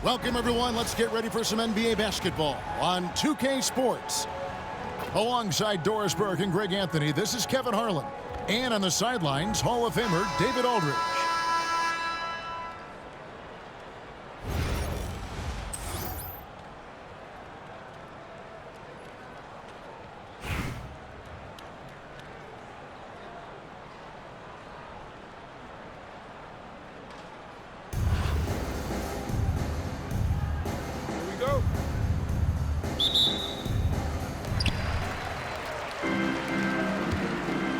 Welcome, everyone. Let's get ready for some NBA basketball on 2K Sports. Alongside Doris Burke and Greg Anthony, this is Kevin Harlan. And on the sidelines, Hall of Famer David Aldridge.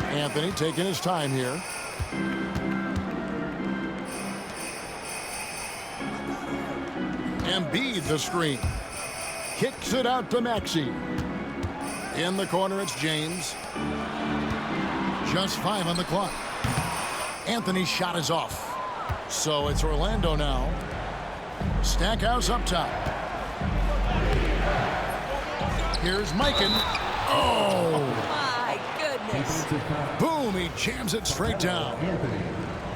Anthony taking his time here. Embiid the screen. Kicks it out to Maxey. In the corner, it's James. Just 5 on the clock. Anthony's shot is off. So it's Orlando now. Stackhouse up top. Here's Mikan. Oh! Boom, he jams it straight down.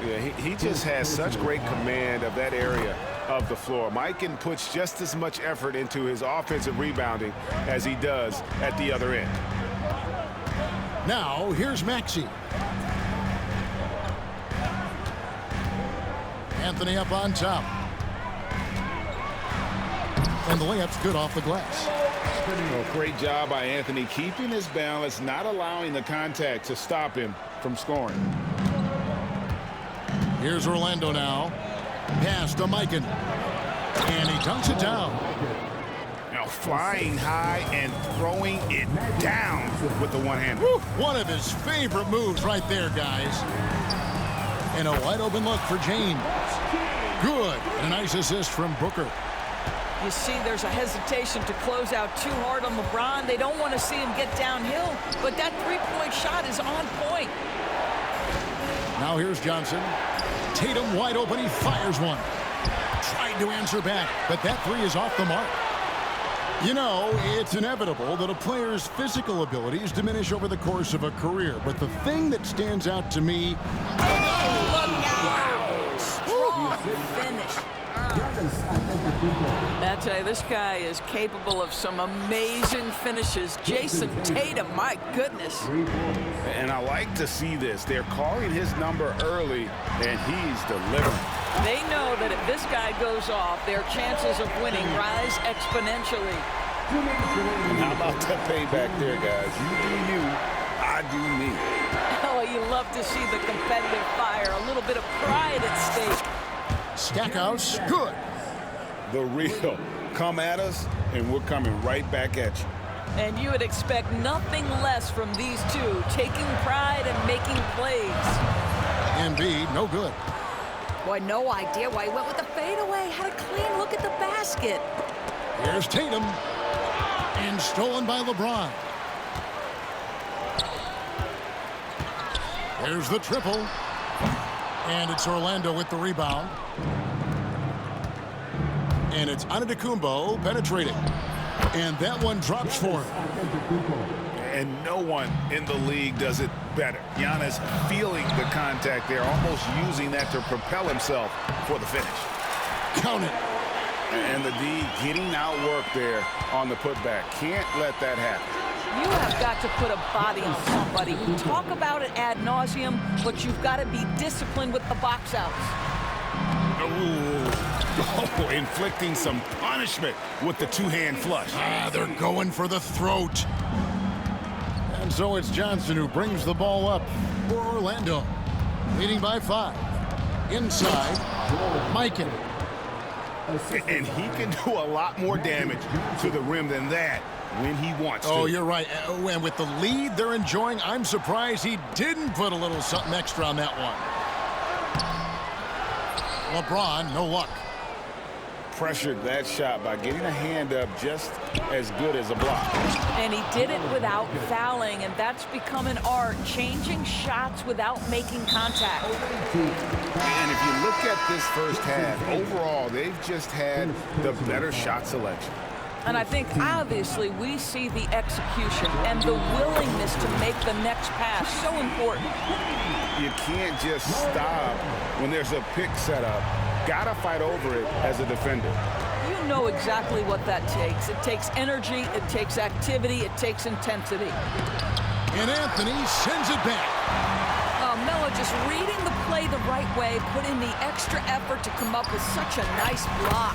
Yeah, he just has such great command of that area of the floor. Mikan puts just as much effort into his offensive rebounding as he does at the other end. Now, here's Maxey. Anthony up on top. And the layup's good off the glass. Well, great job by Anthony keeping his balance, not allowing the contact to stop him from scoring. Here's Orlando now. Pass to Mikan. And he dunks it down. Now flying high and throwing it down with the one-hander. One of his favorite moves right there, guys. And a wide open look for James. Good. And a nice assist from Booker. You see there's a hesitation to close out too hard on LeBron. They don't want to see him get downhill, but that three-point shot is on point. Now here's Johnson. Tatum wide open. He fires one. Tried to answer back, but that three is off the mark. You know, it's inevitable that a player's physical abilities diminish over the course of a career, but the thing that stands out to me... Wow! Strong finish. I tell you, this guy is capable of some amazing finishes. Jason Tatum, my goodness. And I like to see this. They're calling his number early, and he's delivering. They know that if this guy goes off, their chances of winning rise exponentially. And how about that payback there, guys? You do you, I do me. Oh, you love to see the competitive fire, a little bit of pride at stake. Stackhouse, good. The real. Come at us, and we're coming right back at you. And you would expect nothing less from these two, taking pride and making plays. Embiid, no good. Boy, no idea why he went with the fadeaway. Had a clean look at the basket. Here's Tatum. And stolen by LeBron. There's the triple. And it's Orlando with the rebound. And it's Antetokounmpo penetrating. And that one drops for him. And no one in the league does it better. Giannis feeling the contact there, almost using that to propel himself for the finish. Count it. And the D getting out work there on the putback. Can't let that happen. You have got to put a body on somebody. We talk about it ad nauseum, but you've got to be disciplined with the box outs. Oh, inflicting some punishment with the two-hand flush. They're going for the throat. And so it's Johnson who brings the ball up for Orlando. Leading by 5. Inside, Mikan. And he can do a lot more damage to the rim than that when he wants to. Oh, you're right. And with the lead they're enjoying, I'm surprised he didn't put a little something extra on that one. LeBron, no luck. Pressured that shot by getting a hand up just as good as a block. And he did it without fouling, and that's become an art, changing shots without making contact. And if you look at this first half, overall, they've just had the better shot selection. And I think, obviously, we see the execution and the willingness to make the next pass so important. You can't just stop when there's a pick set up. Gotta fight over it as a defender. You know exactly what that takes. It takes energy, it takes activity, it takes intensity. And Anthony sends it back. Melo just reading the play the right way, put in the extra effort to come up with such a nice block.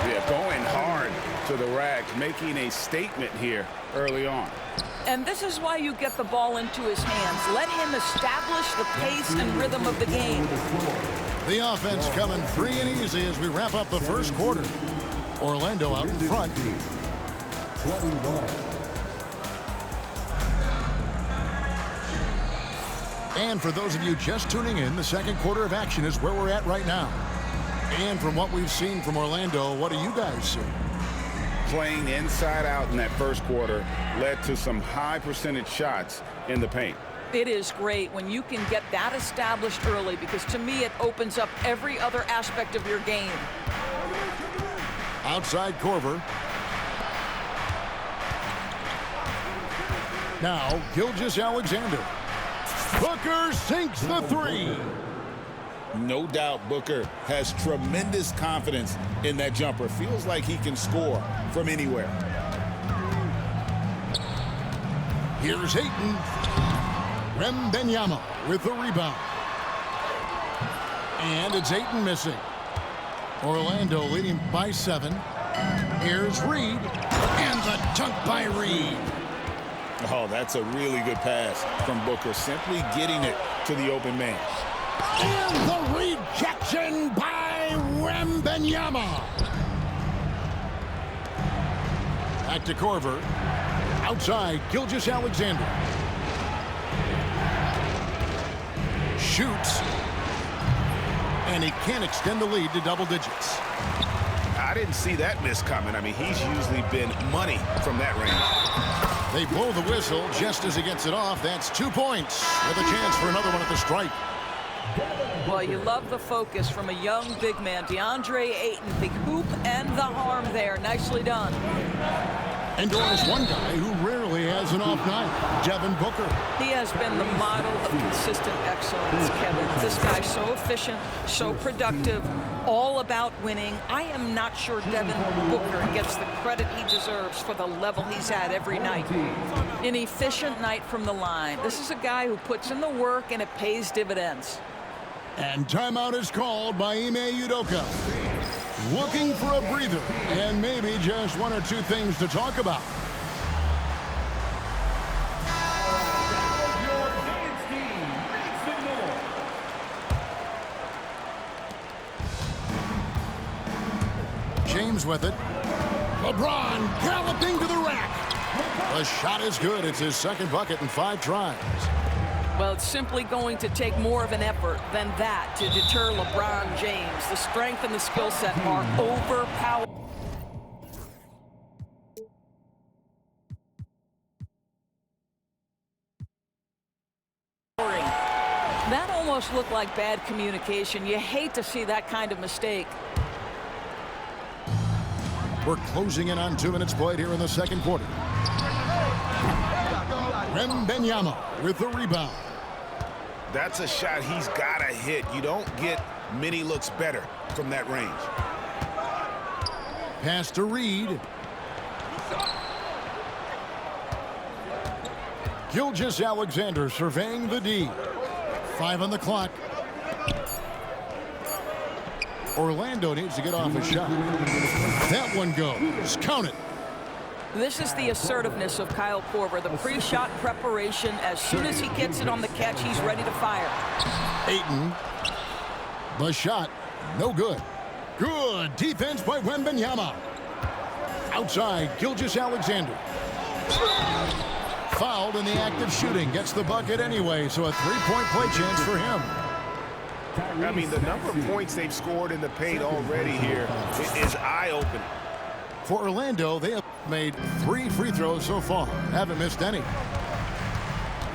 Yeah, going hard to the rack, making a statement here early on. And this is why you get the ball into his hands. Let him establish the pace and rhythm of the game. The offense coming free and easy as we wrap up the first quarter. Orlando out in front. 21. And for those of you just tuning in, the second quarter of action is where we're at right now. And from what we've seen from Orlando, what do you guys see? Playing inside out in that first quarter led to some high percentage shots in the paint. It is great when you can get that established early, because to me it opens up every other aspect of your game. Outside Korver. Now Gilgeous-Alexander. Booker sinks the three. No doubt Booker has tremendous confidence in that jumper. Feels like he can score from anywhere. Here's Ayton. Wembanyama with the rebound. And it's Ayton missing. Orlando leading by 7. Here's Reed. And the dunk by Reed. Oh, that's a really good pass from Booker, simply getting it to the open man. And the rejection by Wembanyama. Back to Korver. Outside, Gilgeous-Alexander. Shoots. And he can't extend the lead to double digits. I didn't see that miss coming. I mean, he's usually been money from that range. They blow the whistle just as he gets it off. That's 2 points with a chance for another one at the stripe. Well, you love the focus from a young big man, DeAndre Ayton. The hoop and the harm there. Nicely done. And there's one guy who rarely has an off night, Devin Booker. He has been the model of consistent excellence, Kevin. This guy's so efficient, so productive, all about winning. I am not sure Devin Booker gets the credit he deserves for the level he's at every night. An efficient night from the line. This is a guy who puts in the work, and it pays dividends. And timeout is called by Ime Udoka. Looking for a breather and maybe just 1 or 2 things to talk about. James with it. LeBron galloping to the rack. The shot is good. It's his second bucket in 5 tries. Well, it's simply going to take more of an effort than that to deter LeBron James. The strength and the skill set are overpowered. That almost looked like bad communication. You hate to see that kind of mistake. We're closing in on 2 minutes played here in the second quarter. Wembanyama with the rebound. That's a shot he's got to hit. You don't get many looks better from that range. Pass to Reed. Gilgeous-Alexander surveying the D. 5 on the clock. Orlando needs to get off a shot. That one goes. Count it. This is the assertiveness of Kyle Korver, the pre-shot preparation. As soon as he gets it on the catch, he's ready to fire. Ayton. The shot. No good. Good defense by Wembanyama. Outside, Gilgeous-Alexander. Fouled in the act of shooting. Gets the bucket anyway, so a 3-point play chance for him. I mean, the number of points they've scored in the paint already here is eye-opening. For Orlando, they have made 3 free throws so far. Haven't missed any.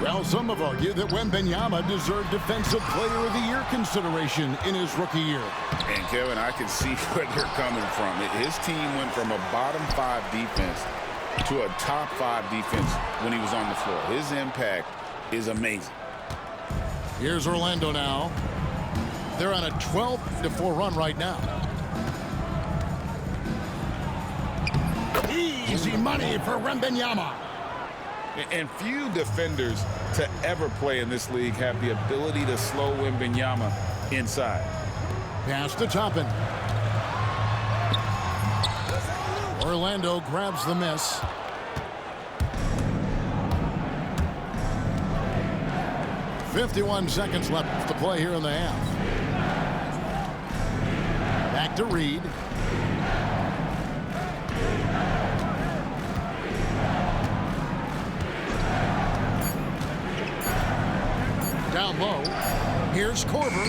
Well, some have argued that Wembanyama deserved Defensive Player of the Year consideration in his rookie year. And, Kevin, I can see where they're coming from. His team went from a bottom 5 defense to a top 5 defense when he was on the floor. His impact is amazing. Here's Orlando now. They're on a 12-4 run right now. Easy money for Wembanyama. And few defenders to ever play in this league have the ability to slow Wembanyama inside. Pass to Tatum. Orlando grabs the miss. .51 seconds left to play here in the half. Back to Reed. Down low. Here's Korver.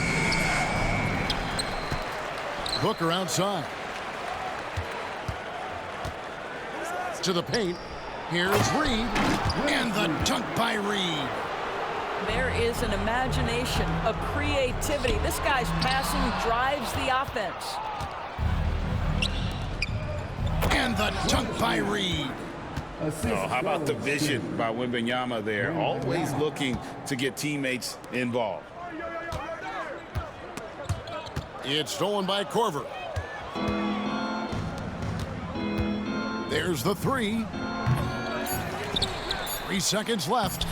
Booker outside. To the paint. Here's Reed. And the dunk by Reed. There is an imagination, a creativity. This guy's passing drives the offense. And the dunk by Reed. Oh, how about the vision by Wembanyama there? Always looking to get teammates involved. It's stolen by Korver. There's the three. 3 seconds left.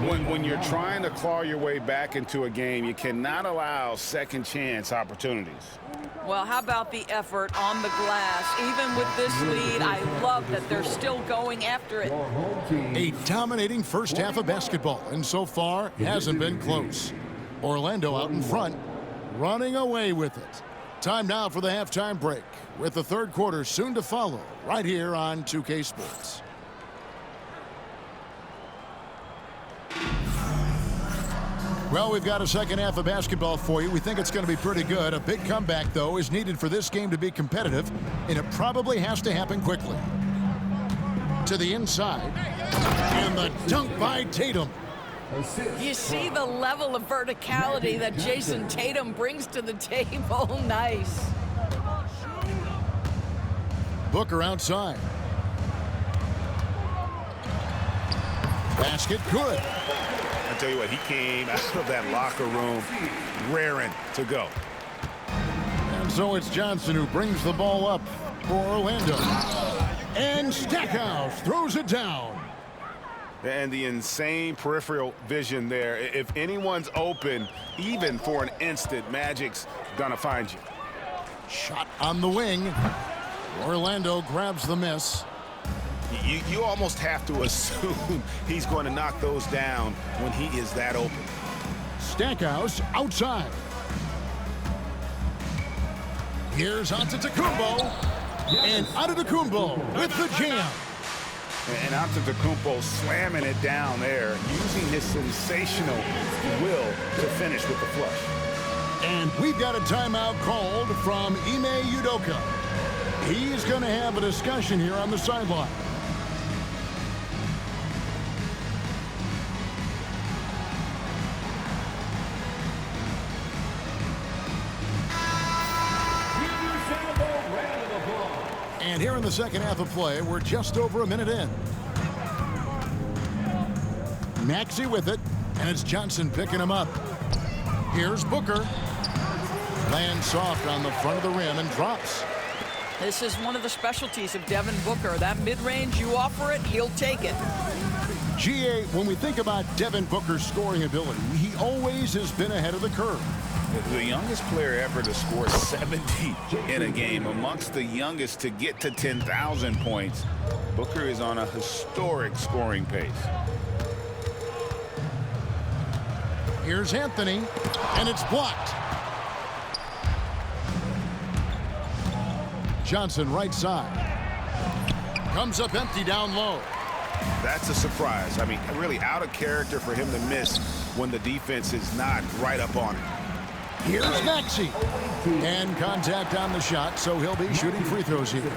When you're trying to claw your way back into a game, you cannot allow second chance opportunities. Well, how about the effort on the glass? Even with this lead, I love that they're still going after it. A dominating first half of basketball, and so far hasn't been close. Orlando out in front, running away with it. Time now for the halftime break, with the third quarter soon to follow, right here on 2K Sports. Well, we've got a second half of basketball for you. We think it's going to be pretty good. A big comeback, though, is needed for this game to be competitive, and it probably has to happen quickly. To the inside, and the dunk by Tatum. You see the level of verticality that Jason Tatum brings to the table. Nice. Booker outside. Basket good. I tell you what, he came out of that locker room raring to go. And so it's Johnson who brings the ball up for Orlando. And Stackhouse throws it down. And the insane peripheral vision there. If anyone's open, even for an instant, Magic's gonna find you. Shot on the wing. Orlando grabs the miss. You almost have to assume he's going to knock those down when he is that open. Stackhouse outside. Here's Antetokounmpo. And Antetokounmpo with the jam. And Antetokounmpo slamming it down there, using his sensational will to finish with the flush. And we've got a timeout called from Ime Udoka. He's going to have a discussion here on the sideline. And here in the second half of play, we're just over a minute in. Maxey with it, and it's Johnson picking him up. Here's Booker. Lands soft on the front of the rim and drops. This is one of the specialties of Devin Booker. That mid-range, you offer it, he'll take it. GA, when we think about Devin Booker's scoring ability, he always has been ahead of the curve. The youngest player ever to score 70 in a game, amongst the youngest to get to 10,000 points. Booker is on a historic scoring pace. Here's Anthony, and it's blocked. Johnson right side. Comes up empty down low. That's a surprise. I mean, really out of character for him to miss when the defense is not right up on him. Here's Maxey. And contact on the shot, so he'll be shooting free throws here.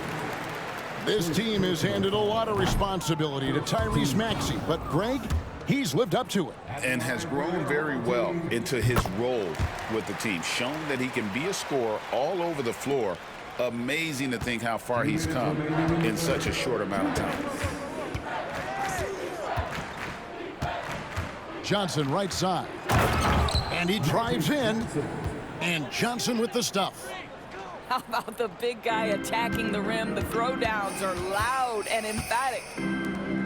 This team has handed a lot of responsibility to Tyrese Maxey, but Greg, he's lived up to it. And has grown very well into his role with the team. Shown that he can be a scorer all over the floor. Amazing to think how far he's come in such a short amount of time. Johnson right side. And he drives in. And Johnson with the stuff. How about the big guy attacking the rim? The throwdowns are loud and emphatic.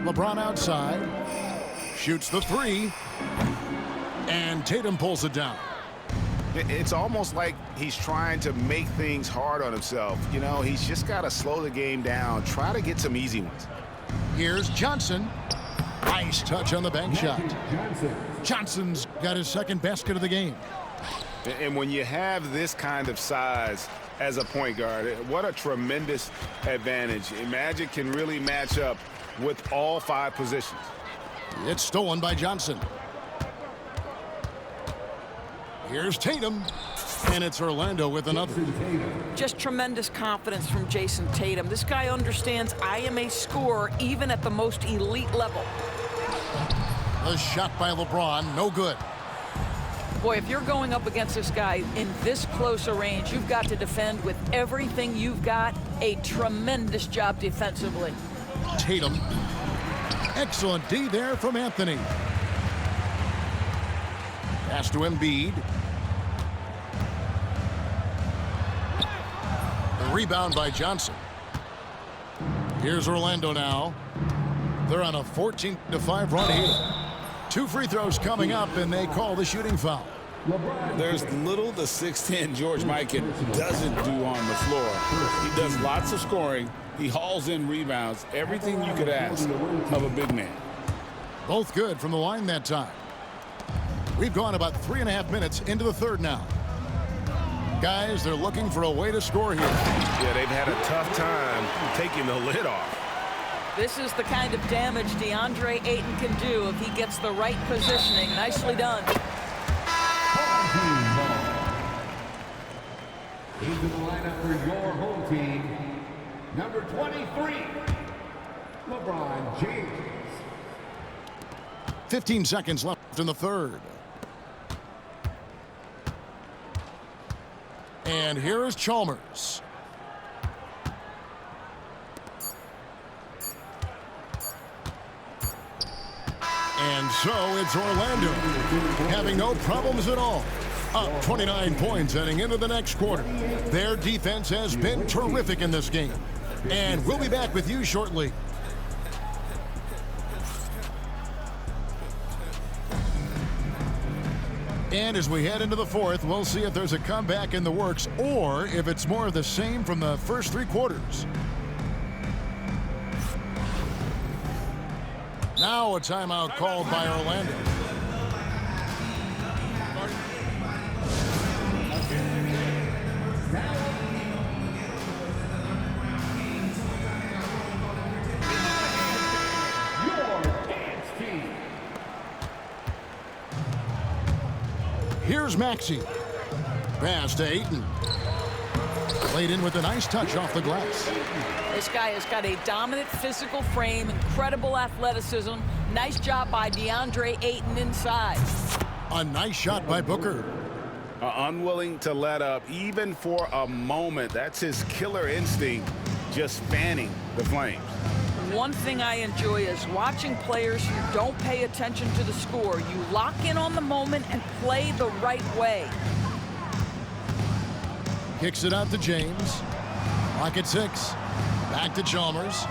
LeBron outside. Shoots the three. And Tatum pulls it down. It's almost like he's trying to make things hard on himself. You know, he's just got to slow the game down. Try to get some easy ones. Here's Johnson. Nice touch on the bank shot. Johnson's got his second basket of the game. And when you have this kind of size as a point guard, what a tremendous advantage. Magic can really match up with all 5 positions. It's stolen by Johnson. Here's Tatum. And it's Orlando with another. Just tremendous confidence from Jason Tatum. This guy understands I am a scorer even at the most elite level. A shot by LeBron, no good. Boy, if you're going up against this guy in this close a range, you've got to defend with everything you've got. A tremendous job defensively. Tatum. Excellent D there from Anthony. Pass to Embiid. The rebound by Johnson. Here's Orlando now. They're on a 14-5 run here. 2 free throws coming up, and they call the shooting foul. There's little the 6'10" George Mikan doesn't do on the floor. He does lots of scoring. He hauls in rebounds. Everything you could ask of a big man. Both good from the line that time. We've gone about 3.5 minutes into the third now. Guys, they're looking for a way to score here. Yeah, they've had a tough time taking the lid off. This is the kind of damage DeAndre Ayton can do if he gets the right positioning. Nicely done. Into the lineup for your home team, number 23, LeBron James. 15 seconds left in the third. And here is Chalmers. And so it's Orlando having no problems at all. Up 29 points heading into the next quarter. Their defense has been terrific in this game. And we'll be back with you shortly. And as we head into the fourth, we'll see if there's a comeback in the works or if it's more of the same from the first 3 quarters. Now a timeout called by Orlando. Here's Maxey. Pass to Ayton. Laid in with a nice touch off the glass. This guy has got a dominant physical frame, incredible athleticism. Nice job by DeAndre Ayton inside. A nice shot by Booker. Unwilling to let up, even for a moment. That's his killer instinct, just fanning the flames. One thing I enjoy is watching players who don't pay attention to the score. You lock in on the moment and play the right way. Kicks it out to James. Lock at 6. Back to Chalmers.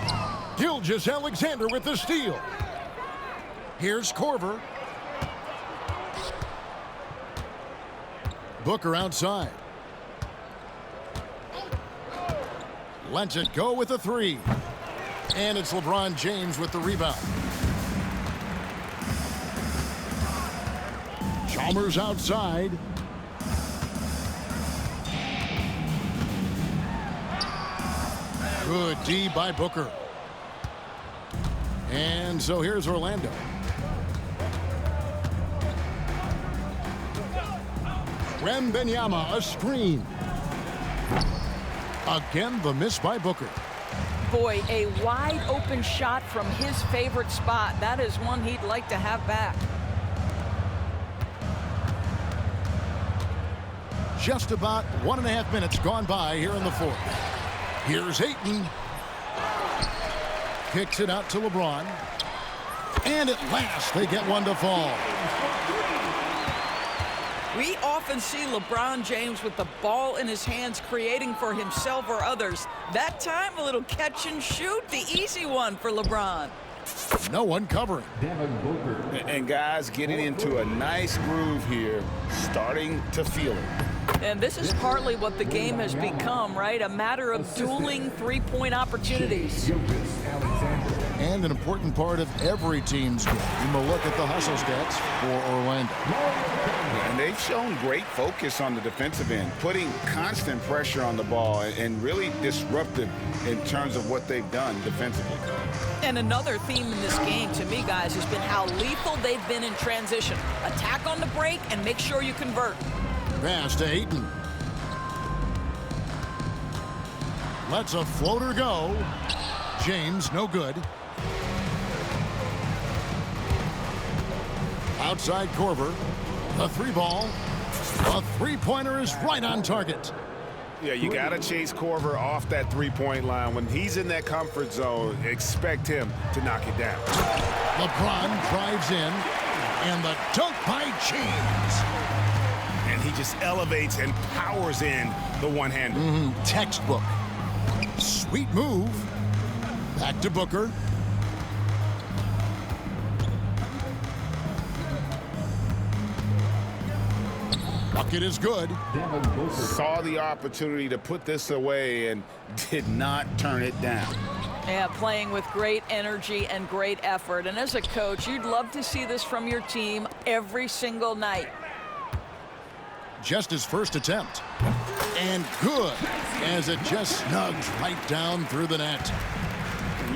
Gilgeous-Alexander with the steal. Here's Korver. Booker outside. Lets it go with a 3. And it's LeBron James with the rebound. Chalmers outside. Good D by Booker. And so here's Orlando. Wembanyama, a screen. Again, the miss by Booker. Boy, a wide open shot from his favorite spot. That is one he'd like to have back. Just about 1.5 minutes gone by here in the fourth. Here's Ayton. Kicks it out to LeBron. And at last, they get one to fall. We often see LeBron James with the ball in his hands creating for himself or others. That time, a little catch and shoot, the easy one for LeBron. No one covering. And guys getting into a nice groove here, starting to feel it. And this is partly what the game has become, right? A matter of dueling three-point opportunities. And an important part of every team's game. You look at the hustle stats for Orlando. And they've shown great focus on the defensive end, putting constant pressure on the ball and really disruptive in terms of what they've done defensively. And another theme in this game, to me, guys, has been how lethal they've been in transition. Attack on the break and make sure you convert. Pass to Ayton. Lets a floater go. James, no good. Outside Korver. The three ball. A three-pointer is right on target. Yeah, you got to chase Korver off that three-point line. When he's in that comfort zone, expect him to knock it down. LeBron drives in, and the dunk by James. And he just elevates and powers in the one-hander. Textbook. Sweet move. Back to Booker. Bucket is good. Saw the opportunity to put this away and did not turn it down. Yeah, playing with great energy and great effort. And as a coach, you'd love to see this from your team every single night. Just his first attempt. And good, as it just snugs right down through the net.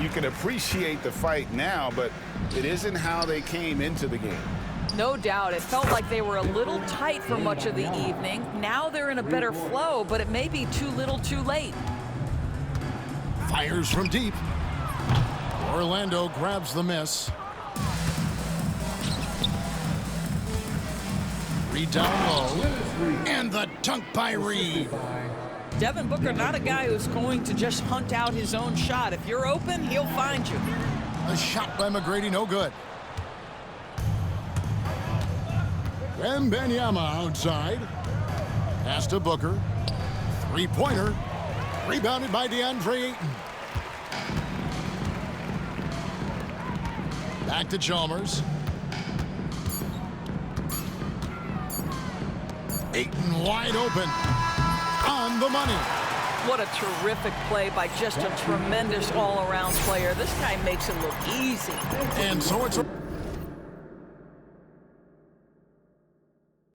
You can appreciate the fight now, but it isn't how they came into the game. No doubt. It felt like they were a little tight for much of the evening. Now they're in a better flow, but it may be too little too late. Fires from deep. Orlando grabs the miss. Reed down low. And the dunk by Reed. Devin Booker, not a guy who's going to just hunt out his own shot. If you're open, he'll find you. A shot by McGrady, no good. Wembanyama outside. Pass to Booker. Three-pointer. Rebounded by DeAndre Ayton. Back to Chalmers. Ayton wide open. On the money. What a terrific play by just a tremendous all-around player. This guy makes it look easy. And so it's a